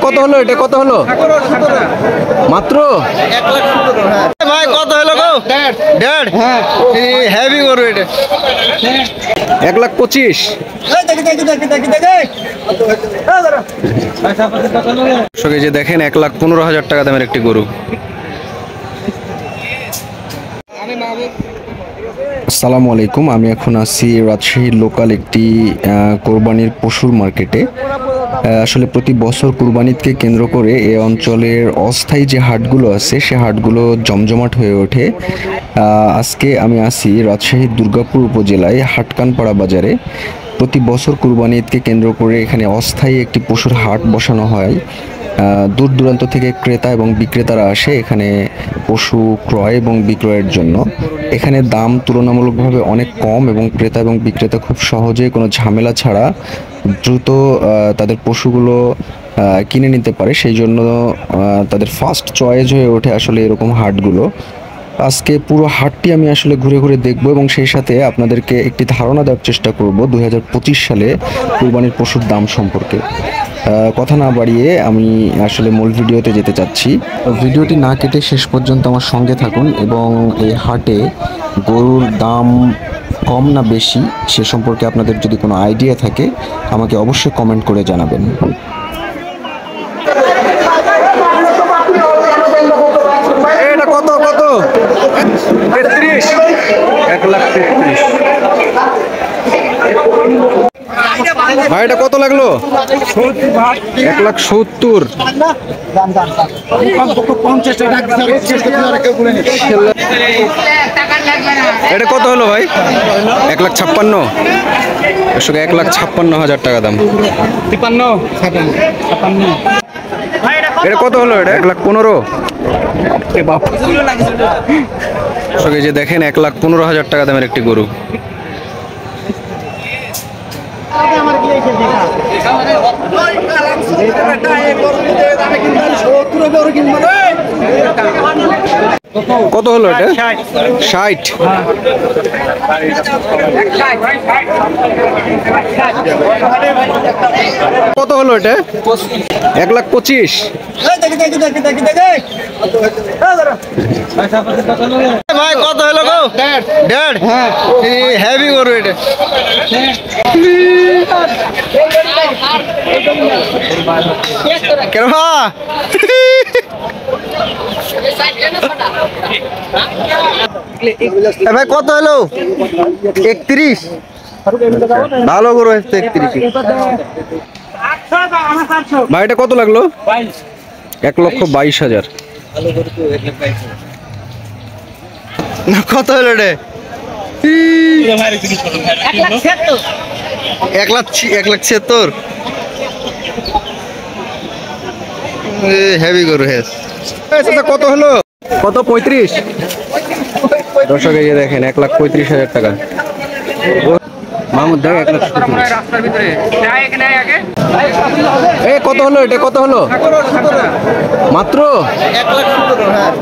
কত হলো? এটা কত হলো? মাত্র 1,17,000। হ্যাঁ ভাই কত হলো গো? 1.5। হ্যাঁ হেভি গরু এটা। 1,25,000। যে দেখেন 1,15,000 টাকা দামের একটি গরু। আসসালামু আলাইকুম, আমি এখন আছি রাজশাহীর লোকাল একটি কোরবানির পশুর মার্কেটে। আসলে প্রতি বছর কুরবানিকে কেন্দ্র করে এই অঞ্চলের অস্থায়ী যে হাটগুলো আছে সে হাটগুলো জমজমাট হয়ে ওঠে। আজকে আমি আছি রাজশাহীর দুর্গাপুর উপজেলায় হাটকানপাড়া বাজারে। প্রতি বছর কুরবানি ঈদকে কেন্দ্র করে এখানে অস্থায়ী একটি পশুর হাট বসানো হয়। দূর দূরান্ত থেকে ক্রেতা এবং বিক্রেতারা আসে এখানে পশু ক্রয় এবং বিক্রয়ের জন্য। এখানে দাম তুলনামূলকভাবে অনেক কম এবং ক্রেতা এবং বিক্রেতা খুব সহজে কোনো ঝামেলা ছাড়া দ্রুত তাদের পশুগুলো কিনে নিতে পারে, সেই জন্য তাদের ফার্স্ট চয়েস হয়ে ওঠে আসলে এরকম হাটগুলো। আজকে পুরো হাটটি আমি আসলে ঘুরে ঘুরে দেখব এবং সেই সাথে আপনাদেরকে একটি ধারণা দেওয়ার চেষ্টা করব 2025 সালে কুরবানির পশুর দাম সম্পর্কে। কথা না বাড়িয়ে আমি আসলে মূল ভিডিওতে যেতে চাচ্ছি। ভিডিওটি না কেটে শেষ পর্যন্ত আমার সঙ্গে থাকুন এবং এই হাটে গরুর দাম কম না বেশি সে সম্পর্কে আপনাদের যদি কোনো আইডিয়া থাকে আমাকে অবশ্যই কমেন্ট করে জানাবেন। এটা কত কত? 33। 1,33,000। ভাই এটা কত লাগলো? 1,70,000। এটা কত হলো ভাই? 1,56,000। 1,56,000 টাকা দাম। 53। এটা কত হলো? এটা 1,15,000। যে দেখেন 1,15,000 টাকা দামের একটি গরু। কত হলো এটা? 60। কত হলো এটা? 1,25,000। ভাই কত হলো গো? 1.5। হ্যাঁ হেভি গরু এটা। কেন ভাই কত হলো? 31। ভালো গরু আসছে 31। ভাই এটা কত লাগলো? 1,22,000। কত হলো রে? 1,76,000। হেভি গরু হেস। কত হলো? কত? 35। দর্শক এই যে দেখেন 1,35,000 টাকা। মাহমুদ দেখ 1,70,000। কত হলো? এটা কত হলো? মাত্র 1,17,000। হ্যাঁ